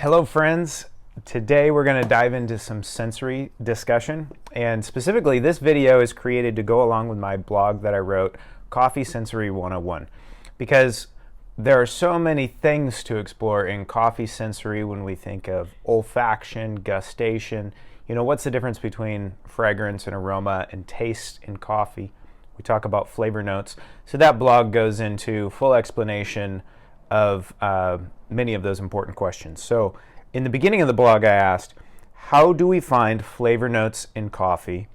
Hello friends, today we're going to dive into some sensory discussion, and specifically this video is created to go along with my blog that I wrote, Coffee Sensory 101, because there are so many things to explore in coffee sensory when we think of olfaction, gustation. What's the difference between fragrance and aroma and taste in coffee? We talk about flavor notes. So that blog goes into full explanation of many of those important questions. So in the beginning of the blog I asked, how do we find flavor notes in coffee,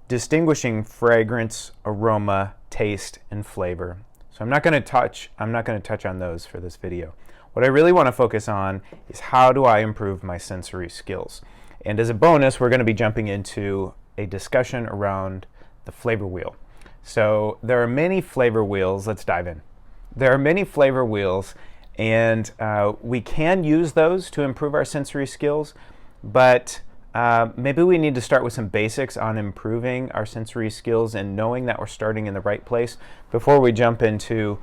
distinguishing fragrance, aroma, taste, and flavor? So I'm not going to touch on those for this video. What I really want to focus on is how do I improve my sensory skills? And as a bonus, we're going to be jumping into a discussion around the flavor wheel. So there are many flavor wheels. Let's dive in. There are many flavor wheels, and we can use those to improve our sensory skills, but maybe we need to start with some basics on improving our sensory skills and knowing that we're starting in the right place before we jump into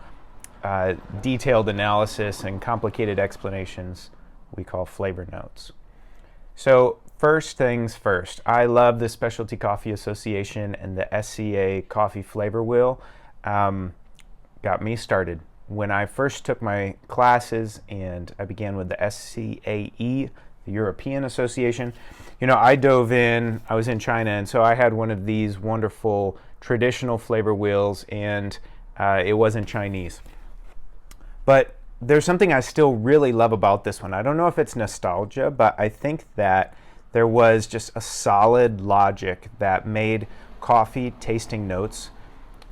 detailed analysis and complicated explanations we call flavor notes. So first things first, I love the Specialty Coffee Association and the SCA Coffee Flavor Wheel. Got me started. When I first took my classes and I began with the SCAE, the European Association, I dove in, I was in China, and so I had one of these wonderful traditional flavor wheels, and it wasn't Chinese. But there's something I still really love about this one. I don't know if it's nostalgia, but I think that there was just a solid logic that made coffee tasting notes,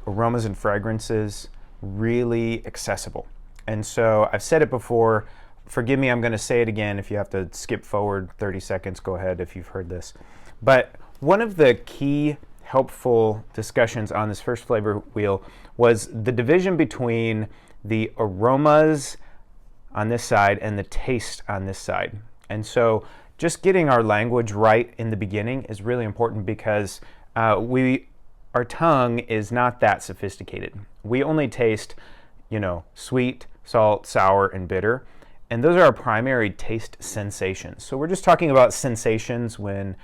aromas and fragrances really accessible. And so I've said it before, forgive me, I'm going to say it again. If you have to skip forward 30 seconds, go ahead if you've heard this. But one of the key helpful discussions on this first flavor wheel was the division between the aromas on this side and the taste on this side. And so just getting our language right in the beginning is really important because our tongue is not that sophisticated. We only taste, sweet, salt, sour, and bitter. And those are our primary taste sensations. So we're just talking about sensations when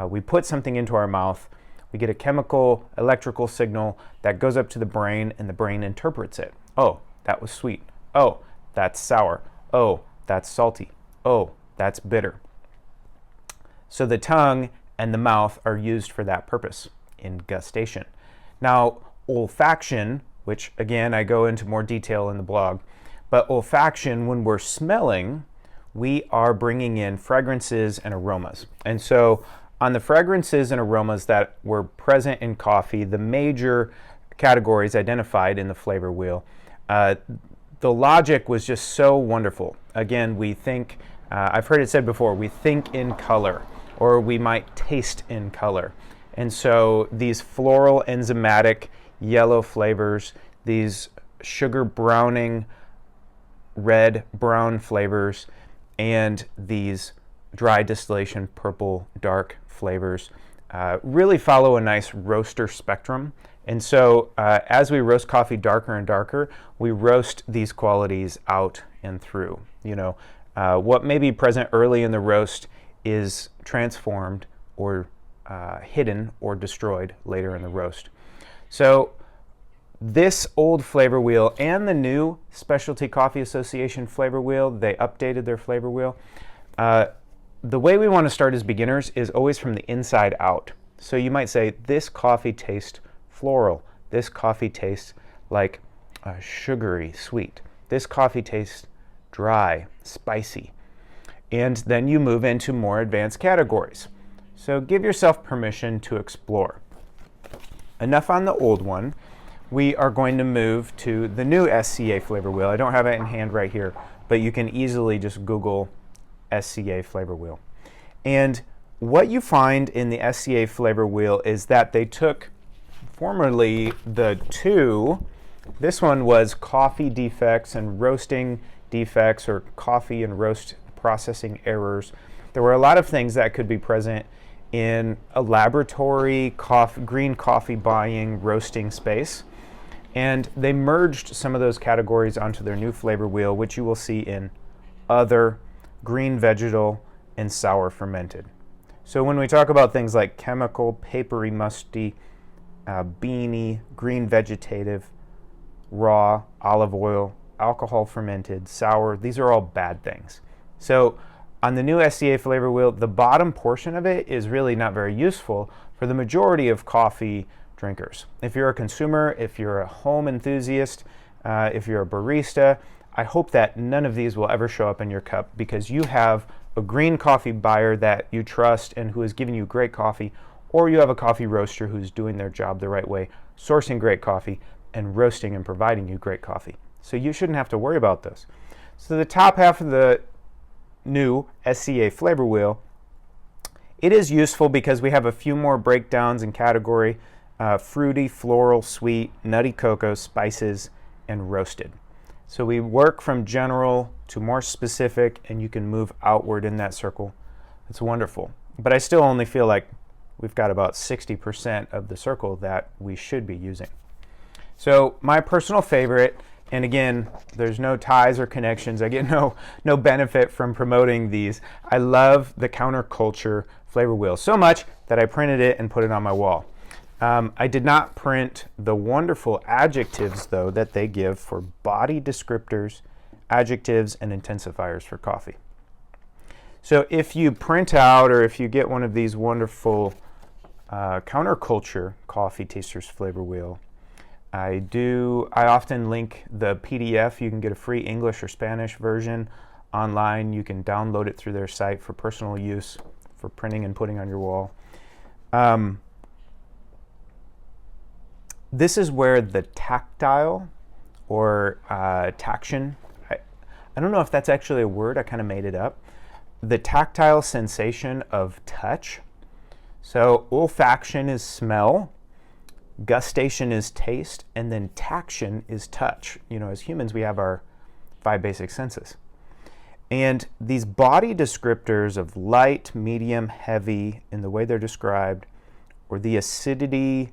we put something into our mouth. We get a chemical, electrical signal that goes up to the brain, and the brain interprets it. Oh, that was sweet. Oh, that's sour. Oh, that's salty. Oh, that's bitter. So the tongue and the mouth are used for that purpose in gustation. Now, olfaction, which again I go into more detail in the blog, but olfaction, when we're smelling, we are bringing in fragrances and aromas. And so on the fragrances and aromas that were present in coffee, the major categories identified in the flavor wheel, the logic was just so wonderful. Again, we think, I've heard it said before, we think in color, or we might taste in color. And so these floral enzymatic yellow flavors, these sugar browning red brown flavors, and these dry distillation purple dark flavors really follow a nice roaster spectrum. And so as we roast coffee darker and darker, we roast these qualities out and through. What may be present early in the roast is transformed or hidden or destroyed later in the roast. So this old flavor wheel and the new Specialty Coffee Association flavor wheel, they updated their flavor wheel. The way we want to start as beginners is always from the inside out. So you might say, this coffee tastes floral. This coffee tastes like sugary, sweet. This coffee tastes dry, spicy. And then you move into more advanced categories. So give yourself permission to explore. Enough on the old one. We are going to move to the new SCA flavor wheel. I don't have it in hand right here, but you can easily just Google SCA flavor wheel. And what you find in the SCA flavor wheel is that they took formerly the two, this one was coffee defects and roasting defects, or coffee and roast processing errors. There were a lot of things that could be present in a laboratory green coffee buying roasting space, and they merged some of those categories onto their new flavor wheel, which you will see in other green vegetal, and sour fermented. So when we talk about things like chemical, papery, musty, beany, green vegetative, raw, olive oil, alcohol fermented, sour, these are all bad things. So on the new SCA Flavor Wheel, the bottom portion of it is really not very useful for the majority of coffee drinkers. If you're a consumer, if you're a home enthusiast, if you're a barista, I hope that none of these will ever show up in your cup because you have a green coffee buyer that you trust and who is giving you great coffee, or you have a coffee roaster who's doing their job the right way, sourcing great coffee and roasting and providing you great coffee. So you shouldn't have to worry about this. So the top half of the new SCA Flavor Wheel, it is useful because we have a few more breakdowns in category: fruity, floral, sweet, nutty cocoa, spices, and roasted. So we work from general to more specific, and you can move outward in that circle. It's wonderful. But I still only feel like we've got about 60% of the circle that we should be using. So my personal favorite, and again, there's no ties or connections. I get no benefit from promoting these. I love the Counterculture Flavor Wheel so much that I printed it and put it on my wall. I did not print the wonderful adjectives, though, that they give for body descriptors, adjectives, and intensifiers for coffee. So if you print out or if you get one of these wonderful Counterculture Coffee Tasters Flavor Wheel, I often link the PDF. You can get a free English or Spanish version online. You can download it through their site for personal use, for printing and putting on your wall. This is where the tactile or taction, I don't know if that's actually a word, I kind of made it up. The tactile sensation of touch. So olfaction is smell, gustation is taste, and then taction is touch. You know, as humans, we have our 5 basic senses. And these body descriptors of light, medium, heavy, in the way they're described, or the acidity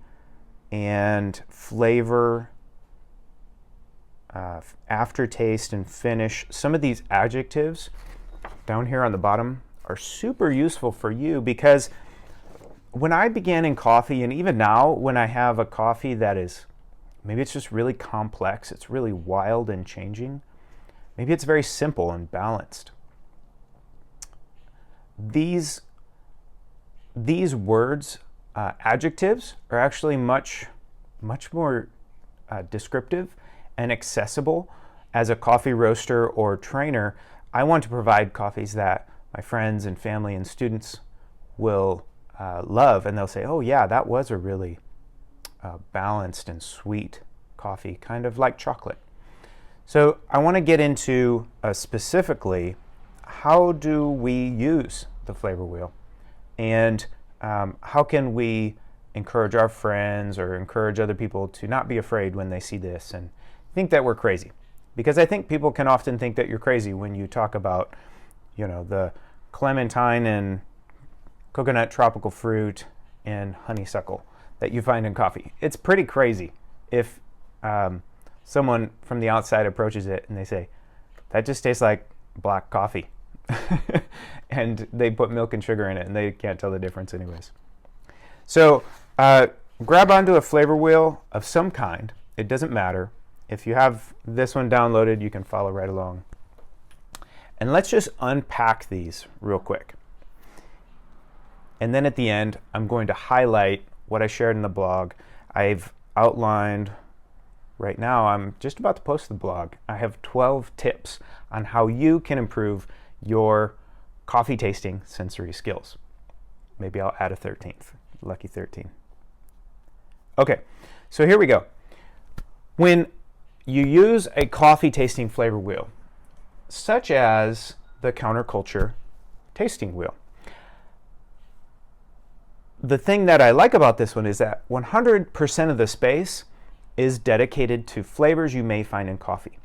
and flavor, aftertaste and finish, some of these adjectives down here on the bottom are super useful for you because when I began in coffee, and even now when I have a coffee that is, maybe it's just really complex, it's really wild and changing, maybe it's very simple and balanced. These words, adjectives, are actually much more descriptive and accessible. As a coffee roaster or trainer, I want to provide coffees that my friends and family and students will love, and they'll say, oh yeah, that was a really balanced and sweet coffee, kind of like chocolate. So I want to get into specifically, how do we use the flavor wheel, and how can we encourage our friends or encourage other people to not be afraid when they see this and think that we're crazy. Because I think people can often think that you're crazy when you talk about, you know, the clementine and coconut tropical fruit and honeysuckle that you find in coffee. It's pretty crazy if someone from the outside approaches it and they say, that just tastes like black coffee. And they put milk and sugar in it and they can't tell the difference anyways. So grab onto a flavor wheel of some kind. It doesn't matter. If you have this one downloaded, you can follow right along. And let's just unpack these real quick. And then at the end, I'm going to highlight what I shared in the blog. I've outlined, right now, I'm just about to post the blog. I have 12 tips on how you can improve your coffee tasting sensory skills. Maybe I'll add a 13th, lucky 13. Okay, so here we go. When you use a coffee tasting flavor wheel, such as the Counterculture tasting wheel, the thing that I like about this one is that 100% of the space is dedicated to flavors you may find in coffee.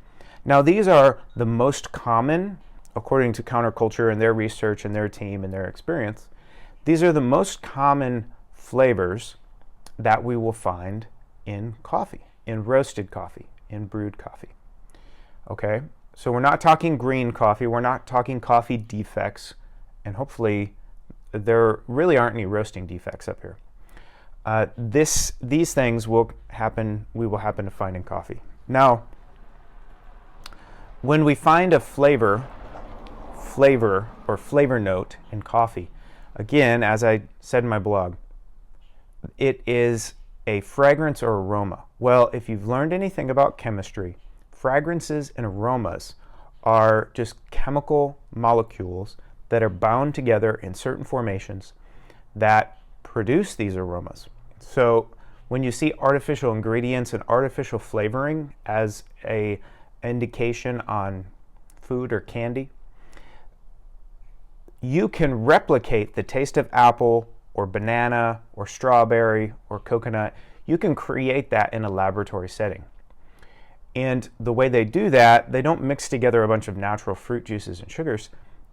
Now, these are the most common, according to Counterculture and their research and their team and their experience, these are the most common flavors that we will find in coffee, in roasted coffee, in brewed coffee. Okay, So we're not talking green coffee, we're not talking coffee defects, and hopefully there really aren't any roasting defects up here. These things we will happen to find in coffee. Now, when we find a flavor or flavor note in coffee, again, as I said in my blog, it is a fragrance or aroma. Well, if you've learned anything about chemistry, fragrances and aromas are just chemical molecules that are bound together in certain formations that produce these aromas. So when you see artificial ingredients and artificial flavoring as an indication on food or candy, you can replicate the taste of apple or banana or strawberry or coconut. You can create that in a laboratory setting. And the way they do that, they don't mix together a bunch of natural fruit juices and sugars.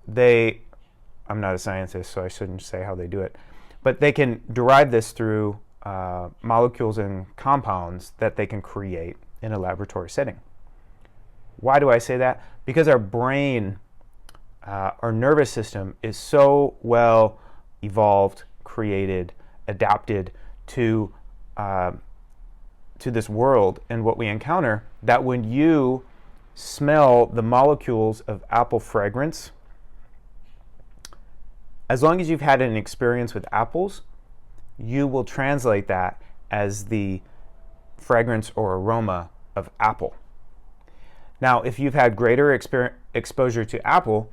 I'm not a scientist, so I shouldn't say how they do it, but they can derive this through molecules and compounds that they can create in a laboratory setting. Why do I say that? Because our brain, our nervous system is so well evolved, created, adapted to this world and what we encounter, that when you smell the molecules of apple fragrance, as long as you've had an experience with apples, you will translate that as the fragrance or aroma of apple. Now, if you've had greater exposure to apple,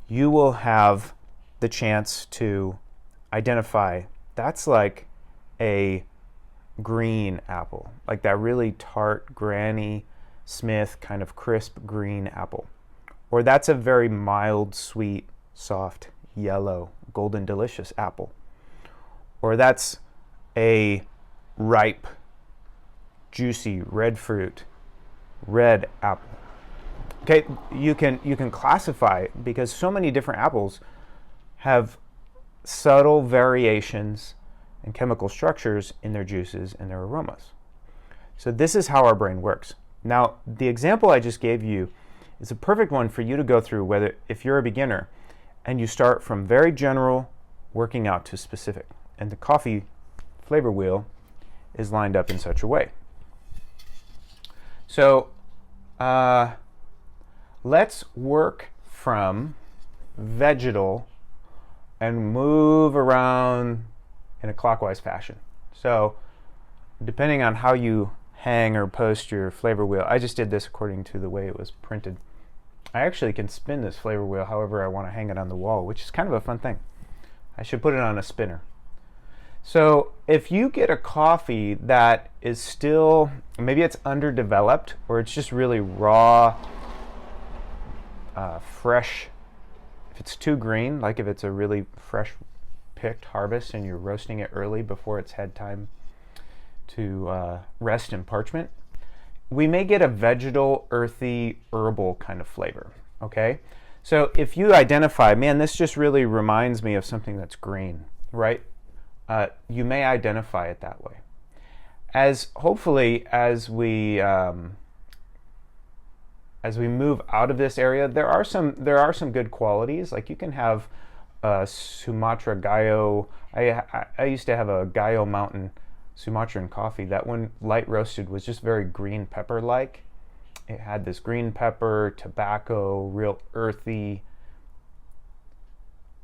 you will have the chance to identify that's like a green apple, like that really tart Granny Smith kind of crisp green apple. Or that's a very mild, sweet, soft, yellow, golden delicious apple. Or that's a ripe, juicy red fruit, red apple. Okay, you can classify because so many different apples have subtle variations and chemical structures in their juices and their aromas. So this is how our brain works. Now, the example I just gave you is a perfect one for you to go through, whether if you're a beginner and you start from very general working out to specific. And the coffee flavor wheel is lined up in such a way. So let's work from vegetal and move around in a clockwise fashion. So depending on how you hang or post your flavor wheel, I just did this according to the way it was printed. I actually can spin this flavor wheel however I want to hang it on the wall, which is kind of a fun thing. I should put it on a spinner. So if you get a coffee that is still, maybe it's underdeveloped or it's just really raw, fresh, if it's too green, like if it's a really fresh picked harvest and you're roasting it early before it's had time to rest in parchment, we may get a vegetal, earthy, herbal kind of flavor, okay? So if you identify, man, this just really reminds me of something that's green, right? You may identify it that way. Hopefully, as we move out of this area, there are some good qualities. Like you can have Sumatra Gayo. I used to have a Gayo Mountain Sumatran coffee that, when light roasted, was just very green pepper-like. It had this green pepper, tobacco, real earthy.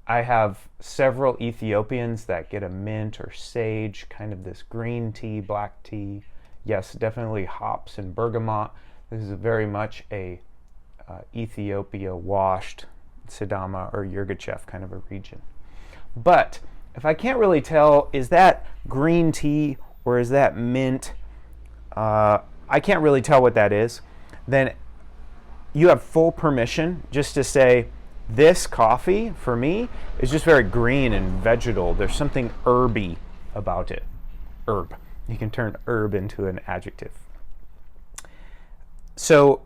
I have several Ethiopians that get a mint or sage, kind of this green tea, black tea. Yes, definitely hops and bergamot. This is very much a Ethiopia washed Sidama or Yirgacheffe kind of a region. But if I can't really tell, is that green tea or is that mint? I can't really tell what that is. Then you have full permission just to say, this coffee, for me, is just very green and vegetal. There's something herby about it. Herb. You can turn herb into an adjective. So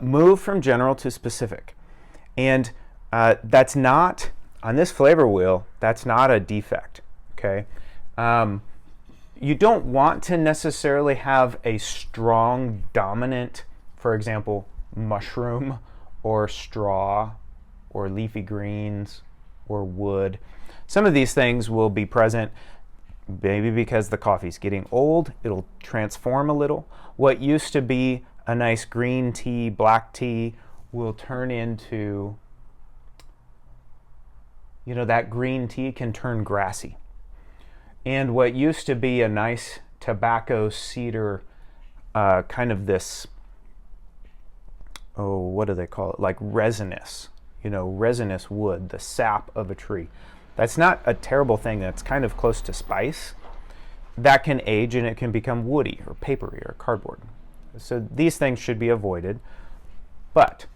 move from general to specific. And that's not, on this flavor wheel, that's not a defect, okay? You don't want to necessarily have a strong, dominant, for example, mushroom or straw or leafy greens or wood. Some of these things will be present maybe because the coffee's getting old. It'll transform a little. What used to be a nice green tea, black tea, will turn into, that green tea can turn grassy. And what used to be a nice tobacco cedar, kind of this, what do they call it? Like resinous, resinous wood, the sap of a tree. That's not a terrible thing. That's kind of close to spice. That can age and it can become woody or papery or cardboard. So these things should be avoided. But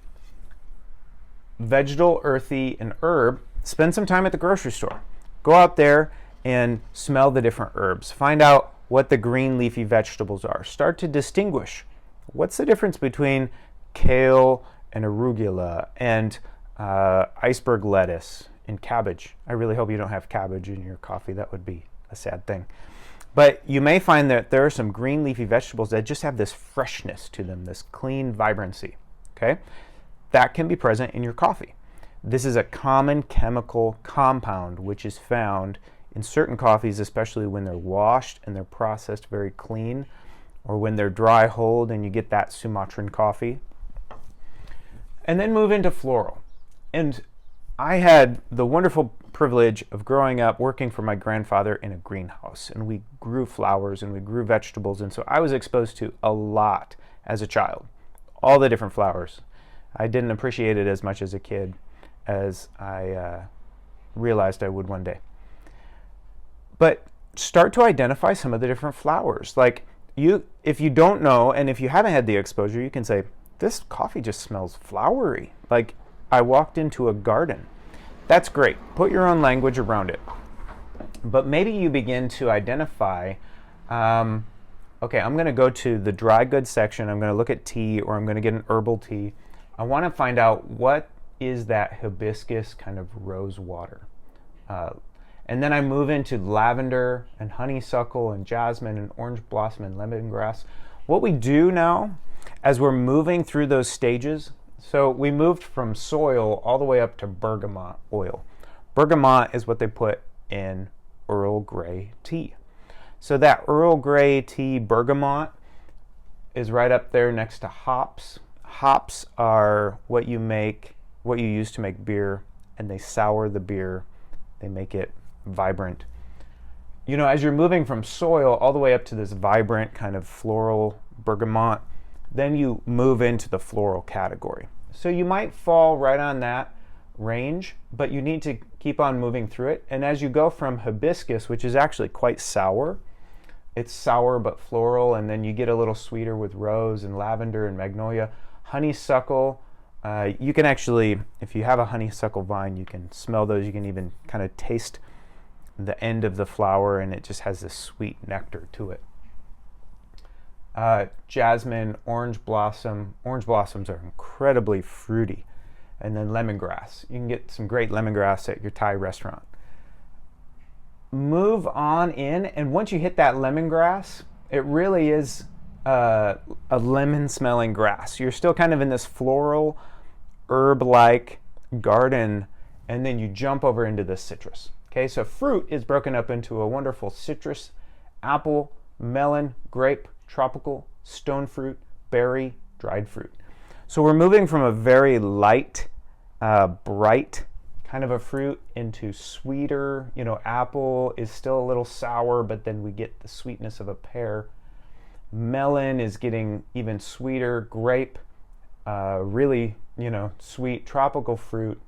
vegetal, earthy, and herb, spend some time at the grocery store. Go out there and smell the different herbs. Find out what the green leafy vegetables are. Start to distinguish. What's the difference between kale and arugula and iceberg lettuce and cabbage? I really hope you don't have cabbage in your coffee. That would be a sad thing. But you may find that there are some green leafy vegetables that just have this freshness to them, this clean vibrancy. Okay? That can be present in your coffee. This is a common chemical compound which is found in certain coffees, especially when they're washed and they're processed very clean, or when they're dry hulled and you get that Sumatran coffee. And then move into floral. And I had the wonderful privilege of growing up working for my grandfather in a greenhouse, and we grew flowers and we grew vegetables, and so I was exposed to a lot as a child, all the different flowers. I didn't appreciate it as much as a kid as I realized I would one day. But start to identify some of the different flowers. Like if you don't know, and if you haven't had the exposure, you can say, this coffee just smells flowery. Like I walked into a garden. That's great. Put your own language around it. But maybe you begin to identify, okay, I'm going to go to the dry goods section. I'm going to look at tea, or I'm going to get an herbal tea. I want to find out what is that hibiscus kind of rose water. And then I move into lavender and honeysuckle and jasmine and orange blossom and lemongrass. What we do now, as we're moving through those stages, so we moved from soil all the way up to bergamot oil. Bergamot is what they put in Earl Grey tea. So that Earl Grey tea bergamot is right up there next to hops. Hops are what you use to make beer, and they sour the beer. They make it vibrant. As you're moving from soil all the way up to this vibrant kind of floral bergamot, then you move into the floral category. So you might fall right on that range, but you need to keep on moving through it. And as you go from hibiscus, which is actually quite sour, it's sour but floral, and then you get a little sweeter with rose and lavender and magnolia. Honeysuckle, you can actually, if you have a honeysuckle vine, you can smell those. You can even kind of taste the end of the flower, and it just has this sweet nectar to it. Jasmine, orange blossom. Orange blossoms are incredibly fruity. And then lemongrass. You can get some great lemongrass at your Thai restaurant. Move on in, and once you hit that lemongrass, it really is a lemon-smelling grass. You're still kind of in this floral, herb-like garden, and then you jump over into the citrus. Okay, so fruit is broken up into a wonderful citrus, apple, melon, grape, tropical, stone fruit, berry, dried fruit. So we're moving from a very light, bright kind of a fruit into sweeter. Apple is still a little sour, but then we get the sweetness of a pear. Melon is getting even sweeter. Grape, really, sweet. Tropical fruit,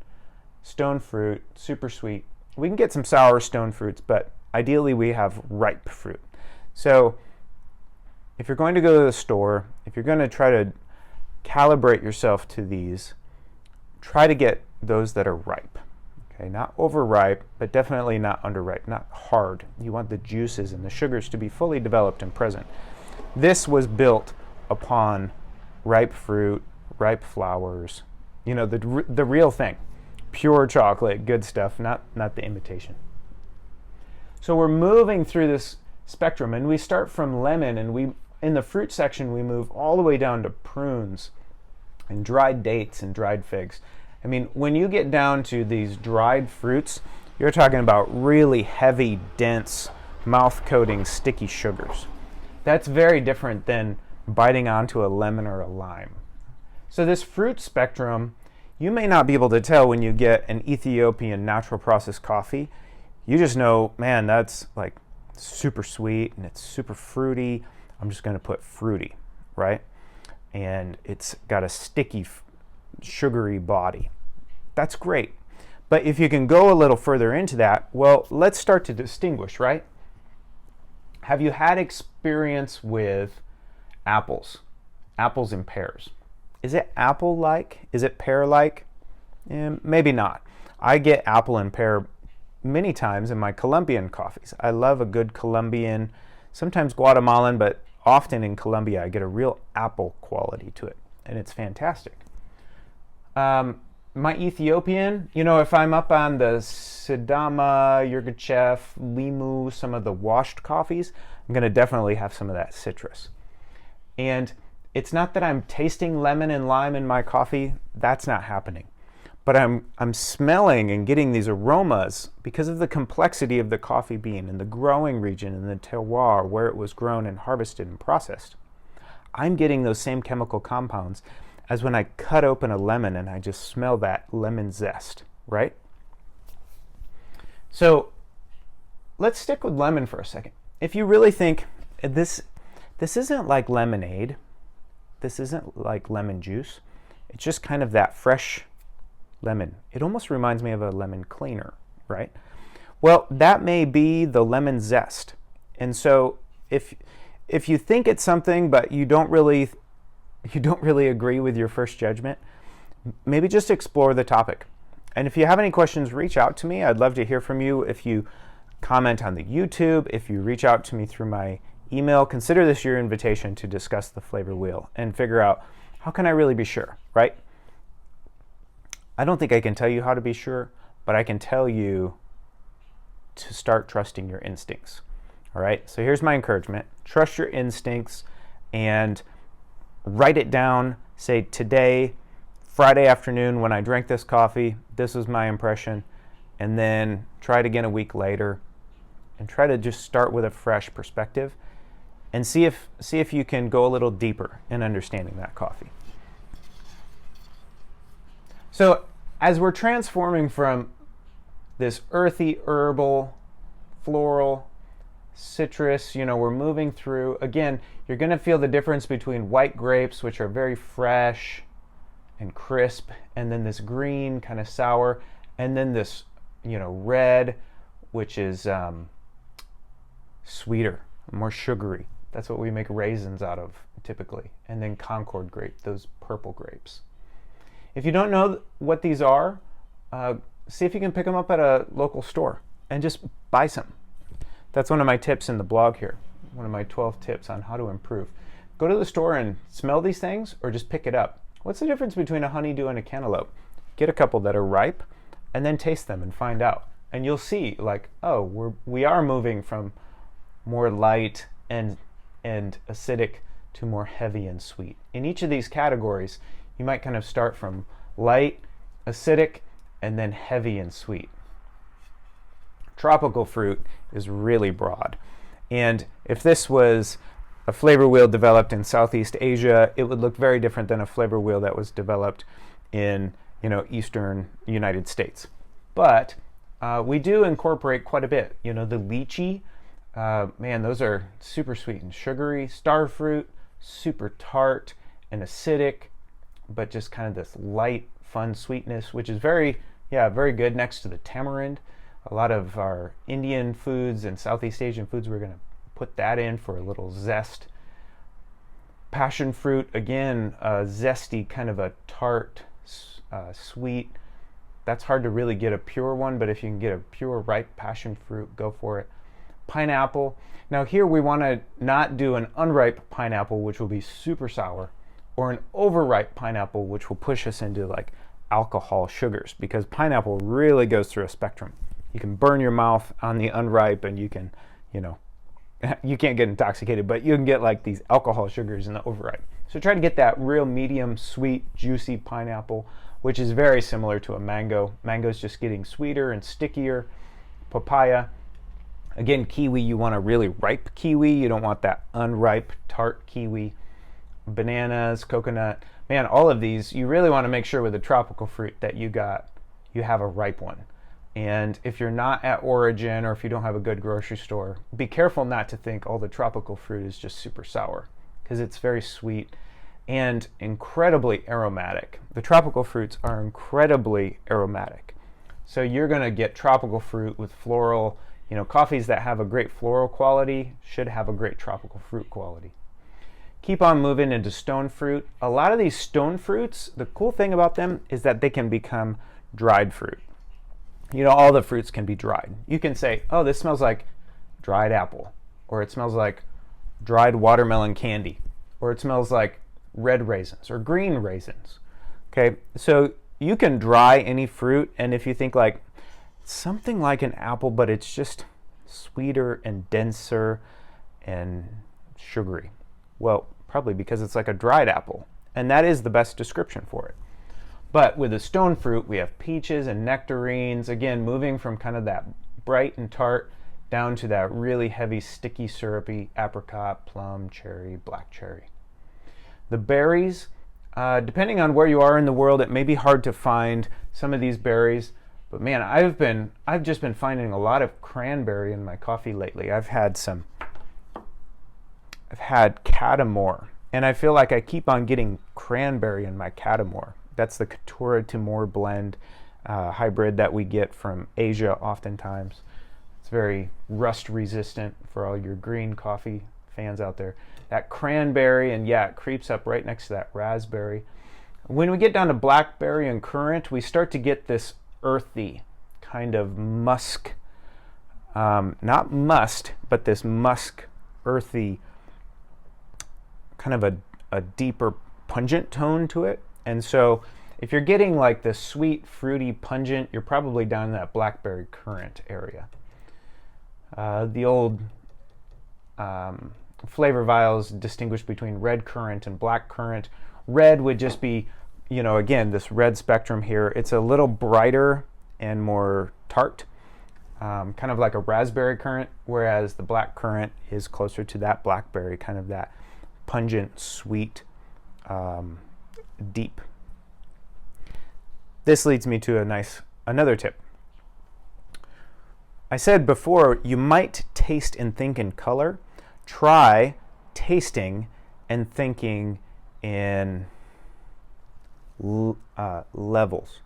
stone fruit, super sweet. We can get some sour stone fruits, but ideally we have ripe fruit. So if you're going to go to the store, if you're going to try to calibrate yourself to these, try to get those that are ripe. Okay, not overripe, but definitely not underripe, not hard. You want the juices and the sugars to be fully developed and present. This was built upon ripe fruit, ripe flowers, the real thing. Pure chocolate, good stuff, not the imitation. So we're moving through this spectrum, and we start from lemon, and in the fruit section we move all the way down to prunes and dried dates and dried figs. I mean, when you get down to these dried fruits, you're talking about really heavy, dense, mouth-coating, sticky sugars. That's very different than biting onto a lemon or a lime. So this fruit spectrum, you may not be able to tell when you get an Ethiopian natural processed coffee. You just know, man, that's like super sweet and it's super fruity. I'm just going to put fruity, right? And it's got a sticky, sugary body. That's great. But if you can go a little further into that, well, let's start to distinguish, right? Have you had experience with apples? Apples and pears. Is it apple-like? Is it pear-like? Maybe not. I get apple and pear many times in my Colombian coffees. I love a good Colombian, sometimes Guatemalan, but often in Colombia I get a real apple quality to it, and it's fantastic. My Ethiopian, you know, if I'm up on the Sidama, Yirgacheffe, Limu, some of the washed coffees, I'm going to definitely have some of that citrus. And it's not that I'm tasting lemon and lime in my coffee. That's not happening. But I'm smelling and getting these aromas because of the complexity of the coffee bean and the growing region and the terroir where it was grown and harvested and processed. I'm getting those same chemical compounds as when I cut open a lemon and I just smell that lemon zest, right? So let's stick with lemon for a second. If you really think this isn't like lemonade, this isn't like lemon juice, it's just kind of that fresh lemon. It almost reminds me of a lemon cleaner, right? Well, that may be the lemon zest. And so if you think it's something but you don't really agree with your first judgment, maybe just explore the topic. And if you have any questions, reach out to me. I'd love to hear from you. If you comment on the YouTube, if you reach out to me through my email, consider this your invitation to discuss the flavor wheel and figure out, how can I really be sure, right? I don't think I can tell you how to be sure, but I can tell you to start trusting your instincts. All right, so here's my encouragement. Trust your instincts and write it down. Say, today, Friday afternoon, when I drank this coffee, this was my impression. And then try it again a week later and try to just start with a fresh perspective and see if you can go a little deeper in understanding that coffee. So as we're transforming from this earthy, herbal, floral, citrus, you know, we're moving through, again, you're going to feel the difference between white grapes, which are very fresh and crisp, and then this green, kind of sour, and then this, you know, red, which is sweeter, more sugary. That's what we make raisins out of typically. And then Concord grape, those purple grapes. If you don't know what these are, see if you can pick them up at a local store and just buy some. That's one of my tips in the blog here, one of my 12 tips on how to improve. Go to the store and smell these things or just pick it up. What's the difference between a honeydew and a cantaloupe? Get a couple that are ripe and then taste them and find out. And you'll see, like, oh, we are moving from more light and acidic to more heavy and sweet. In each of these categories, you might kind of start from light, acidic, and then heavy and sweet. Tropical fruit is really broad. And if this was a flavor wheel developed in Southeast Asia, it would look very different than a flavor wheel that was developed in, you know, Eastern United States. But we do incorporate quite a bit. You know, the lychee, man, those are super sweet and sugary. Star fruit, super tart and acidic, but just kind of this light, fun sweetness, which is very good next to the tamarind. A lot of our Indian foods and Southeast Asian foods, we're going to put that in for a little zest. Passion fruit, again, zesty, kind of a tart, sweet. That's hard to really get a pure one, but if you can get a pure ripe passion fruit, go for it. Pineapple. Now here we want to not do an unripe pineapple, which will be super sour, or an overripe pineapple, which will push us into like alcohol sugars, because pineapple really goes through a spectrum. You can burn your mouth on the unripe, and you can, you know, you can't get intoxicated, but you can get like these alcohol sugars in the overripe. So try to get that real medium, sweet, juicy pineapple, which is very similar to a mango. Mango's just getting sweeter and stickier. Papaya. Again, kiwi, you want a really ripe kiwi. You don't want that unripe, tart kiwi. Bananas, coconut. Man, all of these, you really want to make sure with a tropical fruit that you have a ripe one. And if you're not at Origin, or if you don't have a good grocery store, be careful not to think all the tropical fruit is just super sour, because it's very sweet and incredibly aromatic. The tropical fruits are incredibly aromatic. So you're going to get tropical fruit with floral. Coffees that have a great floral quality should have a great tropical fruit quality. Keep on moving into stone fruit. A lot of these stone fruits, the cool thing about them is that they can become dried fruit. All the fruits can be dried. You can say, oh, this smells like dried apple, or it smells like dried watermelon candy, or it smells like red raisins or green raisins. Okay, so you can dry any fruit, and if you think like something like an apple, but it's just sweeter and denser and sugary. Well, probably because it's like a dried apple, and that is the best description for it. But with the stone fruit, we have peaches and nectarines, again, moving from kind of that bright and tart down to that really heavy, sticky, syrupy apricot, plum, cherry, black cherry. The berries, depending on where you are in the world, it may be hard to find some of these berries, but man, I've just been finding a lot of cranberry in my coffee lately. I've had Catamore, and I feel like I keep on getting cranberry in my Catamore. That's the Caturra Timor blend hybrid that we get from Asia oftentimes. It's very rust resistant for all your green coffee fans out there. That cranberry, and yeah, it creeps up right next to that raspberry. When we get down to blackberry and currant, we start to get this earthy kind of musk, not must, but this musk, earthy, kind of a deeper pungent tone to it. And so if you're getting like the sweet, fruity, pungent, you're probably down in that blackberry currant area. The old flavor vials distinguish between red currant and black currant. Red would just be, again, this red spectrum here. It's a little brighter and more tart, kind of like a raspberry currant, whereas the black currant is closer to that blackberry, kind of that pungent, sweet, deep. This leads me to another tip. I said before, you might taste and think in color. Try tasting and thinking in levels.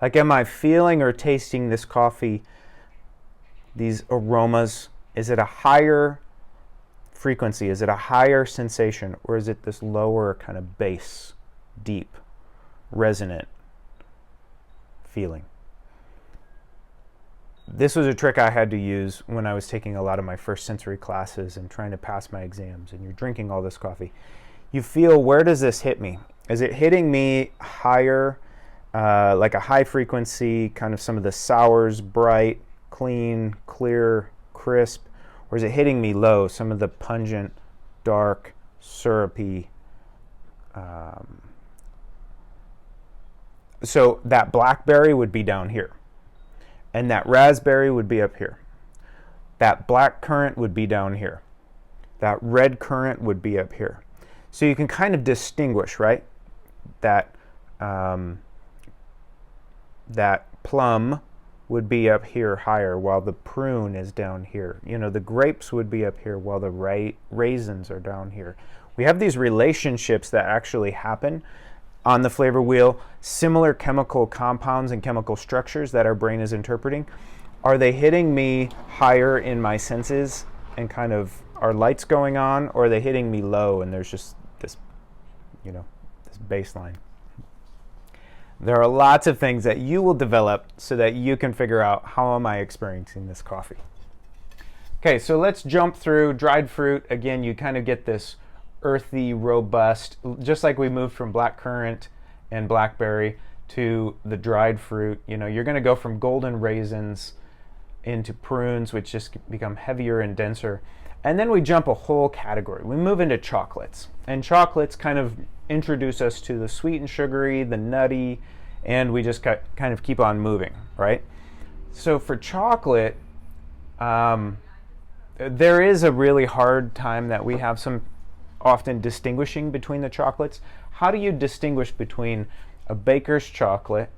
Like, am I feeling or tasting this coffee, these aromas? Is it a higher frequency? Is it a higher sensation? Or is it this lower kind of bass, deep, resonant feeling? This was a trick I had to use when I was taking a lot of my first sensory classes and trying to pass my exams, and you're drinking all this coffee. You feel, where does this hit me? Is it hitting me higher, like a high frequency, kind of some of the sours, bright, clean, clear, crisp? Or is it hitting me low, some of the pungent, dark, syrupy? So that blackberry would be down here, and that raspberry would be up here. That black currant would be down here. That red currant would be up here. So you can kind of distinguish, right? That that plum would be up here higher, while the prune is down here. The grapes would be up here, while the raisins are down here. We have these relationships that actually happen on the flavor wheel, similar chemical compounds and chemical structures that our brain is interpreting. Are they hitting me higher in my senses and kind of are lights going on, or are they hitting me low and there's just this, this baseline? There are lots of things that you will develop so that you can figure out, how am I experiencing this coffee? Okay, so let's jump through dried fruit. Again, you kind of get this earthy, robust, just like we moved from black currant and blackberry to the dried fruit. You're going to go from golden raisins into prunes, which just become heavier and denser. And then we jump a whole category. We move into chocolates. And chocolates kind of introduce us to the sweet and sugary, the nutty, and we just kind of keep on moving, right? So for chocolate, there is a really hard time that we have some often distinguishing between the chocolates. How do you distinguish between a baker's chocolate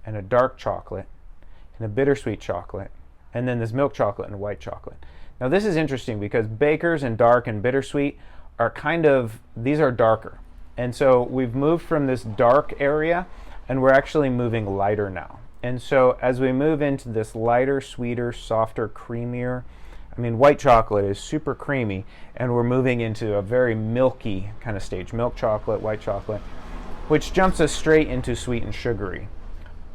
and a dark chocolate and a bittersweet chocolate, and then this milk chocolate and a white chocolate? Now this is interesting because bakers and dark and bittersweet are these are darker. And so we've moved from this dark area and we're actually moving lighter now. And so as we move into this lighter, sweeter, softer, creamier, white chocolate is super creamy, and we're moving into a very milky kind of stage. Milk chocolate, white chocolate, which jumps us straight into sweet and sugary.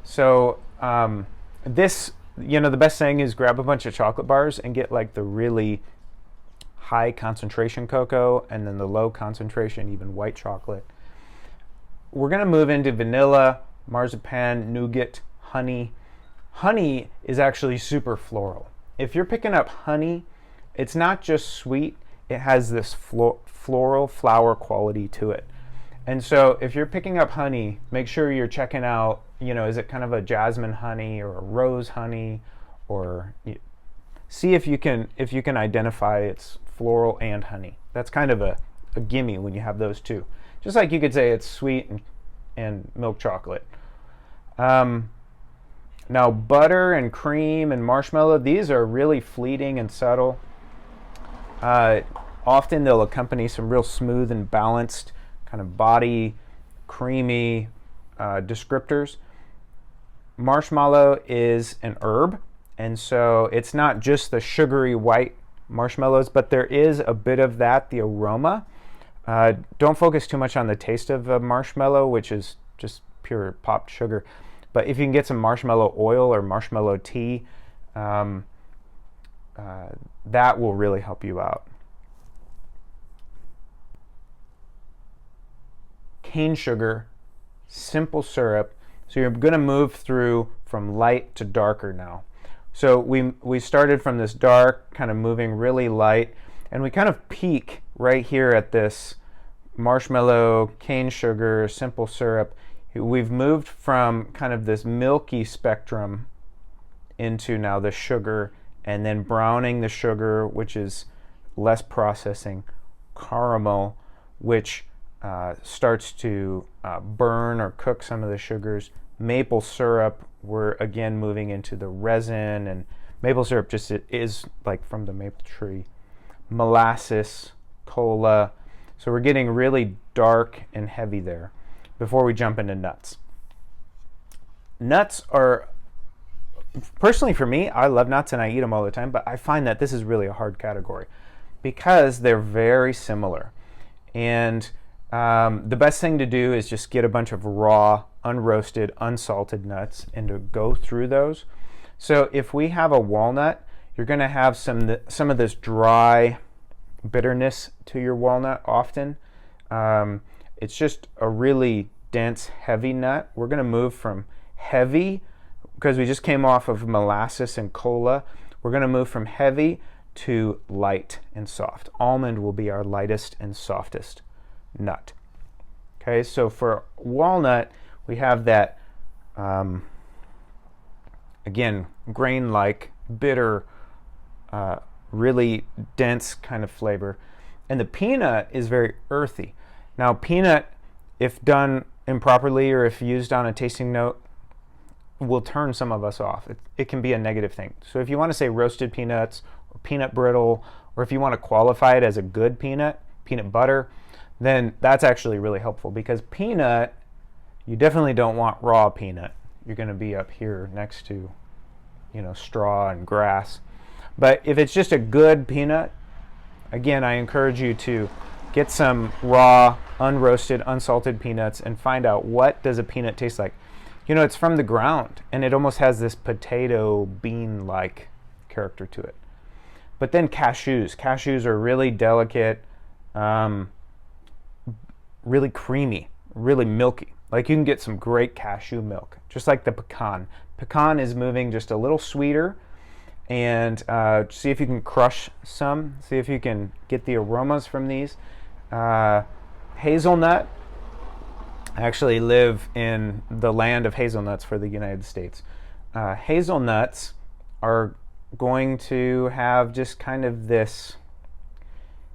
So the best thing is grab a bunch of chocolate bars and get like the really high concentration cocoa and then the low concentration, even white chocolate. We're going to move into vanilla, marzipan, nougat, honey. Honey is actually super floral. If you're picking up honey, it's not just sweet, it has this floral flower quality to it. And so if you're picking up honey, make sure you're checking out, is it kind of a jasmine honey or a rose honey, or see if you can identify it's floral and honey. That's kind of a gimme when you have those two. Just like you could say it's sweet and milk chocolate. Now butter and cream and marshmallow, these are really fleeting and subtle. Often they'll accompany some real smooth and balanced kind of body, creamy descriptors. Marshmallow is an herb, and so it's not just the sugary white marshmallows, but there is a bit of that, the aroma. Don't focus too much on the taste of a marshmallow, which is just pure popped sugar. But if you can get some marshmallow oil or marshmallow tea, that will really help you out. Cane sugar, simple syrup. So you're going to move through from light to darker now. So we started from this dark, kind of moving really light, and we kind of peak right here at this marshmallow, cane sugar, simple syrup. We've moved from kind of this milky spectrum into now the sugar, and then browning the sugar, which is less processing, caramel, which starts to burn or cook some of the sugars, maple syrup, we're again moving into the resin, and maple syrup just is like from the maple tree, molasses, cola. So we're getting really dark and heavy there before we jump into nuts. Nuts are, personally for me, I love nuts and I eat them all the time, but I find that this is really a hard category because they're very similar. And the best thing to do is just get a bunch of raw, unroasted, unsalted nuts and to go through those. So if we have a walnut, you're going to have some of this dry bitterness to your walnut often. It's just a really dense, heavy nut. We're going to move from heavy, because we just came off of molasses and cola, we're going to move from heavy to light and soft. Almond will be our lightest and softest nut. Okay, so for walnut, we have that, again, grain-like, bitter, really dense kind of flavor. And the peanut is very earthy. Now, peanut, if done improperly or if used on a tasting note, will turn some of us off. It can be a negative thing. So if you want to say roasted peanuts or peanut brittle, or if you want to qualify it as a good peanut butter, then that's actually really helpful, because peanut, you definitely don't want raw peanut. You're going to be up here next to, straw and grass. But if it's just a good peanut, again, I encourage you to get some raw, unroasted, unsalted peanuts and find out, what does a peanut taste like? It's from the ground, and it almost has this potato bean-like character to it. But then cashews are really delicate, really creamy, really milky. Like, you can get some great cashew milk, just like the pecan. Pecan is moving just a little sweeter, and see if you can crush some, see if you can get the aromas from these. Hazelnut. I actually live in the land of hazelnuts for the United States. Hazelnuts are going to have just kind of this,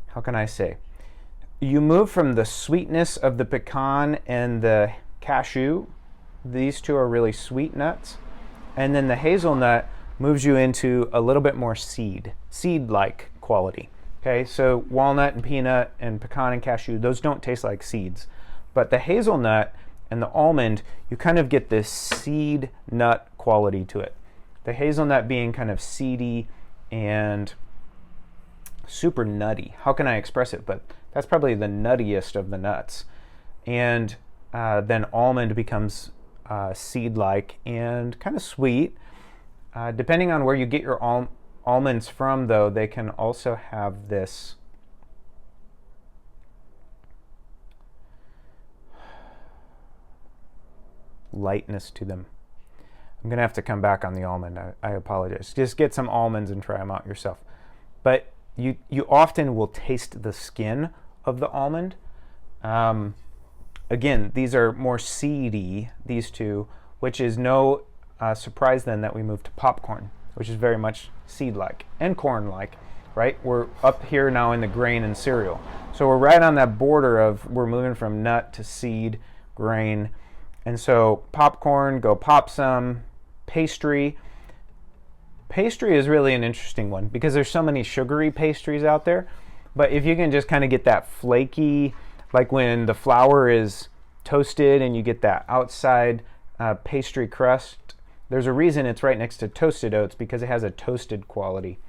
how can I say? You move from the sweetness of the pecan and the cashew. These two are really sweet nuts. And then the hazelnut moves you into a little bit more seed-like quality. Okay, so walnut and peanut and pecan and cashew, those don't taste like seeds. But the hazelnut and the almond, you kind of get this seed nut quality to it. The hazelnut being kind of seedy and super nutty. How can I express it? But that's probably the nuttiest of the nuts. And then almond becomes seed-like and kind of sweet. Depending on where you get your almonds from, though, they can also have this lightness to them. I'm going to have to come back on the almond. I apologize. Just get some almonds and try them out yourself. But you often will taste the skin of the almond. Again, these are more seedy, these two, which is no surprise then that we moved to popcorn, which is very much seed-like and corn-like, right? We're up here now in the grain and cereal. So we're right on that border of we're moving from nut to seed, grain. And so popcorn, go pop some. Pastry. Pastry is really an interesting one because there's so many sugary pastries out there. But if you can just kind of get that flaky, like when the flour is toasted and you get that outside pastry crust, there's a reason it's right next to toasted oats because it has a toasted quality.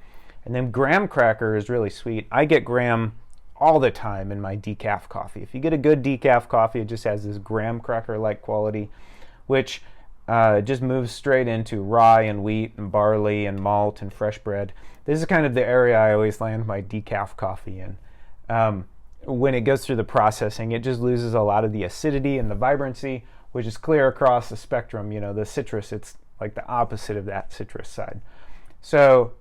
And then graham cracker is really sweet. I get graham all the time in my decaf coffee. If you get a good decaf coffee, it just has this graham cracker-like quality, which just moves straight into rye and wheat and barley and malt and fresh bread. This is kind of the area I always land my decaf coffee in. When it goes through the processing, it just loses a lot of the acidity and the vibrancy, which is clear across the spectrum. You know, the citrus, it's like the opposite of that citrus side. So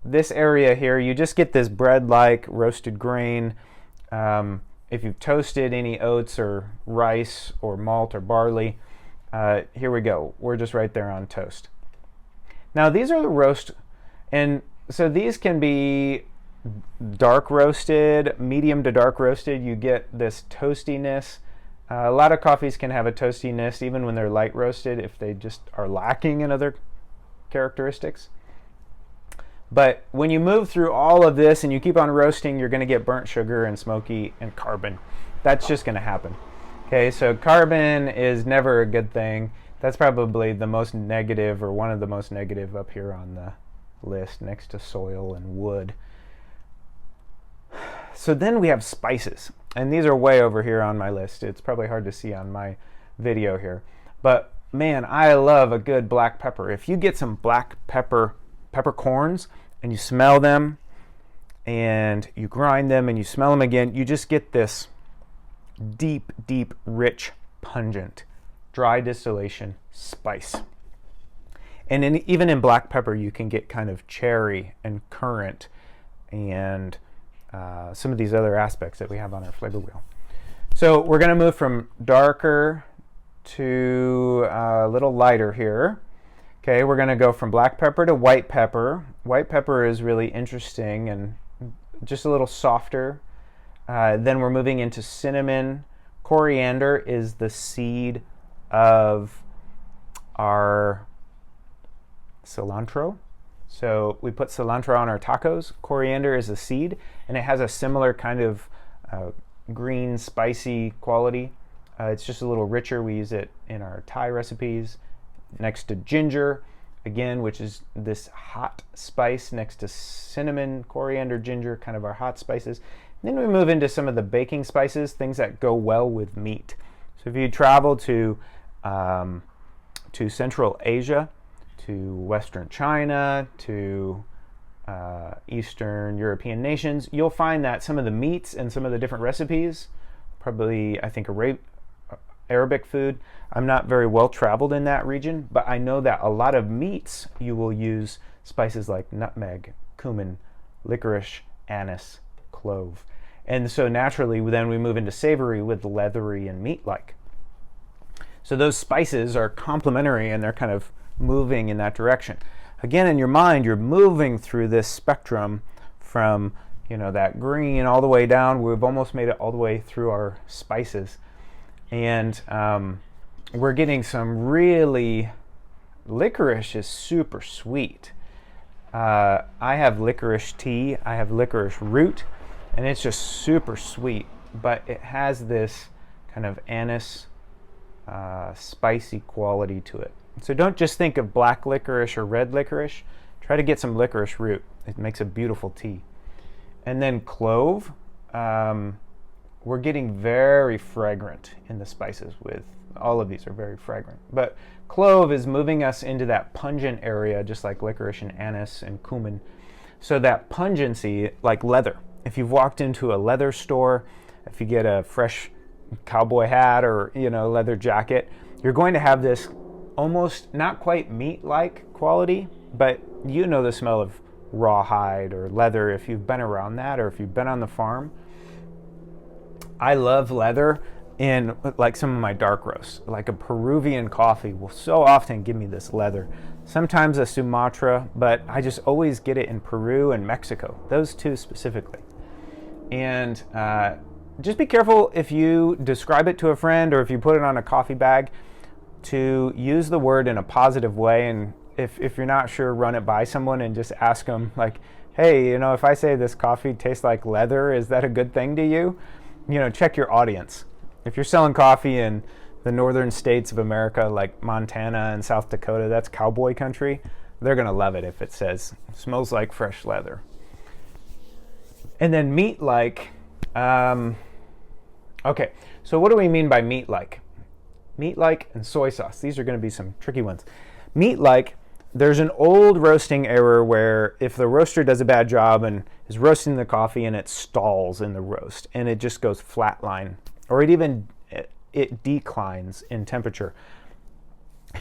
this area here, you just get this bread-like roasted grain. If you've toasted any oats or rice or malt or barley, here we go. We're just right there on toast. Now these are the roast, and so these can be dark roasted, medium to dark roasted. You get this toastiness. A lot of coffees can have a toastiness even when they're light roasted if they just are lacking in other characteristics. But when you move through all of this and you keep on roasting, you're going to get burnt sugar and smoky and carbon. That's just going to happen. Okay, so carbon is never a good thing. That's probably the most negative, or one of the most negative up here on the list, next to soil and wood. So then we have spices, and these are way over here on my list. It's probably hard to see on my video here. But man, I love a good black pepper. If you get some black peppercorns and you smell them and you grind them and you smell them again, you just get this deep, deep, rich, pungent, dry distillation spice. And even in black pepper, you can get kind of cherry and currant and some of these other aspects that we have on our flavor wheel. So we're going to move from darker to a little lighter here. Okay, we're going to go from black pepper to white pepper. White pepper is really interesting and just a little softer. Then we're moving into cinnamon. Coriander is the seed of our cilantro. So we put cilantro on our tacos. Coriander is a seed, and it has a similar kind of green, spicy quality. It's just a little richer. We use it in our Thai recipes. Next to ginger, again, which is this hot spice next to cinnamon, coriander, ginger, kind of our hot spices. And then we move into some of the baking spices, things that go well with meat. So if you travel to Central Asia, to Western China, to Eastern European nations, you'll find that some of the meats and some of the different recipes, probably I think Arabic food. I'm not very well traveled in that region, but I know that a lot of meats you will use spices like nutmeg, cumin, licorice, anise, clove. And so naturally, then we move into savory with leathery and meat-like. So those spices are complementary and they're kind of moving in that direction. Again, in your mind, you're moving through this spectrum from, you know, that green all the way down. We've almost made it all the way through our spices. And we're getting some really, licorice is super sweet. I have licorice tea, I have licorice root, and it's just super sweet, but it has this kind of anise, spicy quality to it. So don't just think of black licorice or red licorice. Try to get some licorice root. It makes a beautiful tea. And then clove, we're getting very fragrant in the spices with, all of these are very fragrant. But clove is moving us into that pungent area, just like licorice and anise and cumin. So that pungency, like leather. If you've walked into a leather store, if you get a fresh cowboy hat or, you know, leather jacket, you're going to have this almost not quite meat-like quality, but you know the smell of rawhide or leather if you've been around that or if you've been on the farm. I love leather in like some of my dark roasts. Like a Peruvian coffee will so often give me this leather. Sometimes a Sumatra, but I just always get it in Peru and Mexico, those two specifically. And just be careful if you describe it to a friend or if you put it on a coffee bag to use the word in a positive way. And if you're not sure, run it by someone and just ask them like, hey, you know, if I say this coffee tastes like leather, is that a good thing to you? You know, check your audience. If you're selling coffee in the northern states of America, like Montana and South Dakota, that's cowboy country, they're going to love it if it says, smells like fresh leather. And then meat-like, okay, so what do we mean by meat-like? Meat-like and soy sauce. These are going to be some tricky ones. Meat-like, there's an old roasting error where if the roaster does a bad job and is roasting the coffee and it stalls in the roast and it just goes flatline, or it declines in temperature,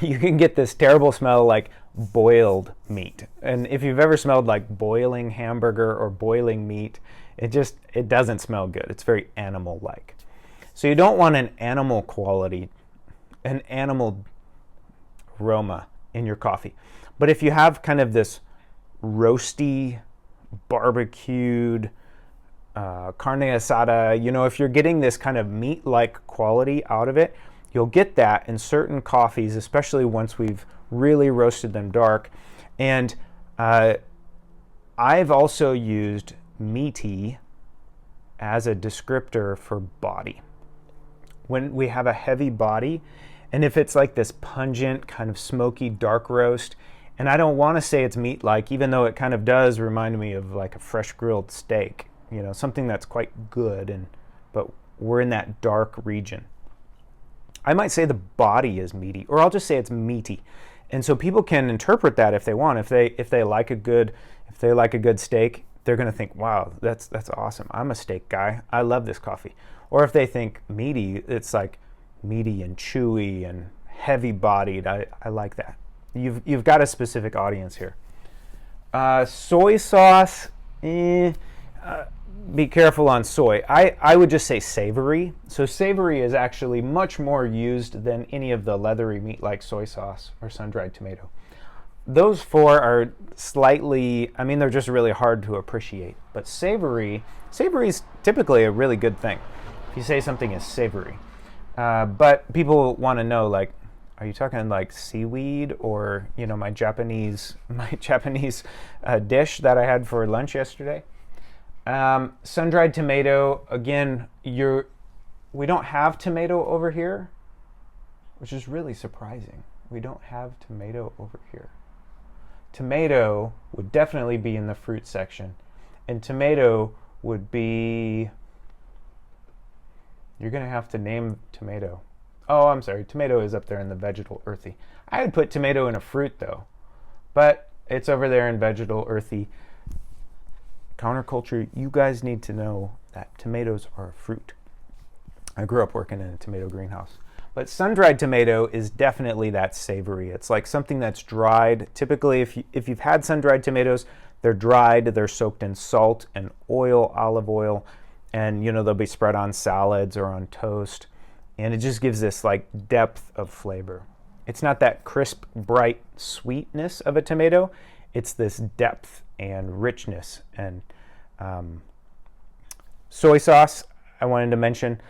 you can get this terrible smell like boiled meat. And if you've ever smelled like boiling hamburger or boiling meat, it doesn't smell good. It's very animal-like. So you don't want an animal quality, an animal aroma in your coffee. But if you have kind of this roasty, barbecued, carne asada, you know, if you're getting this kind of meat-like quality out of it, you'll get that in certain coffees, especially once we've really roasted them dark. And I've also used meaty as a descriptor for body. When we have a heavy body, and if it's like this pungent, kind of smoky, dark roast, and I don't want to say it's meat-like, even though it kind of does remind me of like a fresh grilled steak, you know, something that's quite good, but we're in that dark region. I might say the body is meaty, or I'll just say it's meaty. And so people can interpret that if they want. If they like a good steak, they're going to think, wow, that's awesome. I'm a steak guy. I love this coffee. Or if they think meaty, it's like meaty and chewy and heavy bodied. I like that. You've got a specific audience here. Soy sauce, be careful on soy. I would just say savory. So savory is actually much more used than any of the leathery meat like soy sauce or sun-dried tomato. Those four are slightly, I mean, they're just really hard to appreciate. But savory is typically a really good thing if you say something is savory. But people want to know, like, are you talking like seaweed or, you know, my Japanese dish that I had for lunch yesterday? Sun-dried tomato, again, we don't have tomato over here, which is really surprising. We don't have tomato over here. Tomato would definitely be in the fruit section, and tomato would be, you're going to have to name tomato. Oh, I'm sorry, tomato is up there in the vegetal earthy. I would put tomato in a fruit though, but it's over there in vegetal earthy. Counterculture, you guys need to know that tomatoes are a fruit. I grew up working in a tomato greenhouse. But sun-dried tomato is definitely that savory. It's like something that's dried. Typically, if you've had sun-dried tomatoes, they're dried, they're soaked in salt and oil, olive oil, and they'll be spread on salads or on toast. And it just gives this like depth of flavor. It's not that crisp, bright sweetness of a tomato. It's this depth and richness. And soy sauce, I wanted to mention.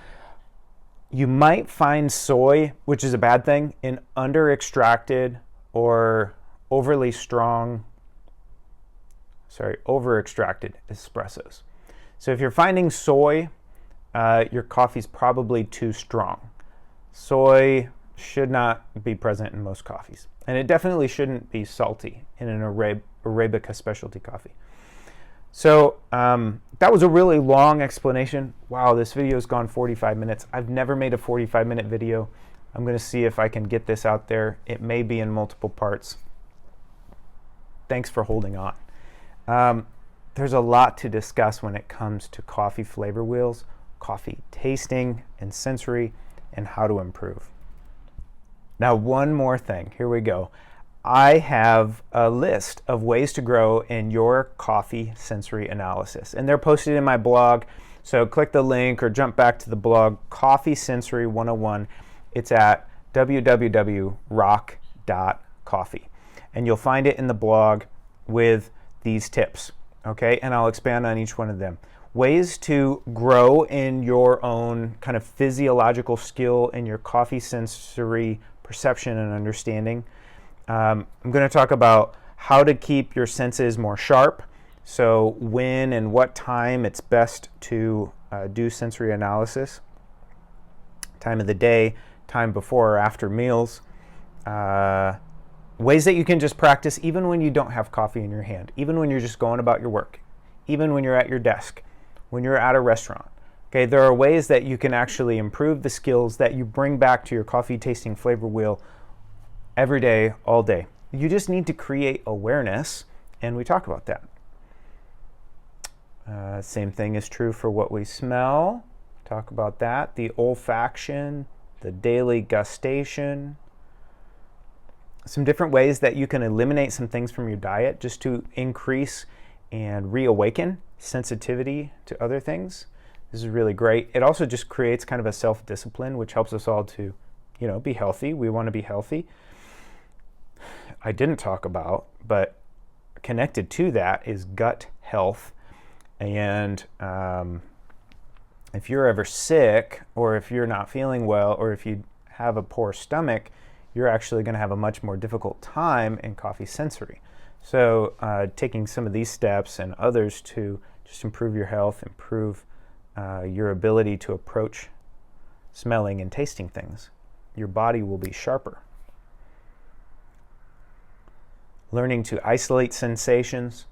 You might find soy, which is a bad thing, in over-extracted espressos. So if you're finding soy, your coffee's probably too strong. Soy should not be present in most coffees. And it definitely shouldn't be salty in an Arabica specialty coffee. So that was a really long explanation. Wow, this video's gone 45 minutes. I've never made a 45-minute video. I'm going to see if I can get this out there. It may be in multiple parts. Thanks for holding on. There's a lot to discuss when it comes to coffee flavor wheels, coffee tasting and sensory, and how to improve. Now, one more thing. Here we go. I have a list of ways to grow in your coffee sensory analysis, and they're posted in my blog. So click the link or jump back to the blog, Coffee Sensory 101. It's at www.rock.coffee. And you'll find it in the blog with these tips, okay? And I'll expand on each one of them. Ways to grow in your own kind of physiological skill in your coffee sensory perception and understanding. I'm going to talk about how to keep your senses more sharp. So when and what time it's best to do sensory analysis. Time of the day, time before or after meals. Ways that you can just practice even when you don't have coffee in your hand, even when you're just going about your work, even when you're at your desk, when you're at a restaurant. Okay, there are ways that you can actually improve the skills that you bring back to your coffee tasting flavor wheel every day, all day. You just need to create awareness, and we talk about that. Same thing is true for what we smell. Talk about that. The olfaction, the daily gustation. Some different ways that you can eliminate some things from your diet just to increase and reawaken sensitivity to other things. This is really great. It also just creates kind of a self-discipline, which helps us all to, be healthy. We want to be healthy. I didn't talk about, but connected to that is gut health. And if you're ever sick, or if you're not feeling well, or if you have a poor stomach, you're actually going to have a much more difficult time in coffee sensory. So taking some of these steps and others to just improve your health, improve your ability to approach smelling and tasting things, your body will be sharper. Learning to isolate sensations.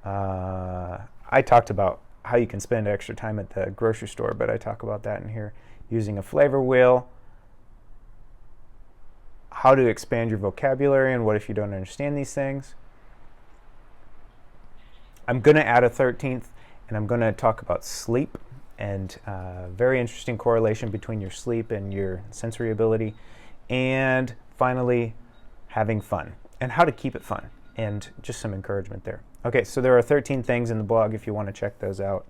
I talked about how you can spend extra time at the grocery store, but I talk about that in here. Using a flavor wheel. How to expand your vocabulary, and what if you don't understand these things. I'm going to add a 13th, and I'm going to talk about sleep, and very interesting correlation between your sleep and your sensory ability. And finally, having fun, and how to keep it fun, and just some encouragement there. Okay, so there are 13 things in the blog if you want to check those out.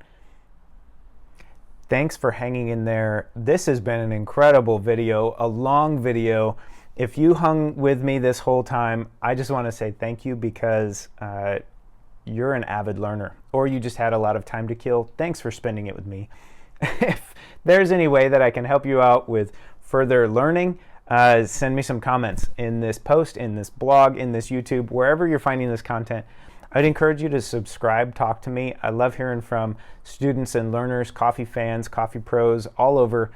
Thanks for hanging in there. This has been an incredible video, a long video. If you hung with me this whole time, I just want to say thank you, because you're an avid learner, or you just had a lot of time to kill. Thanks for spending it with me. If there's any way that I can help you out with further learning, send me some comments in this post, in this blog, in this YouTube, wherever you're finding this content. I'd encourage you to subscribe, talk to me. I love hearing from students and learners, coffee fans, coffee pros, all over.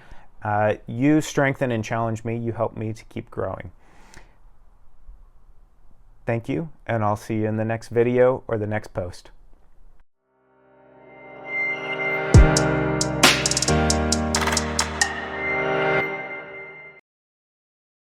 You strengthen and challenge me. You help me to keep growing. Thank you, and I'll see you in the next video or the next post.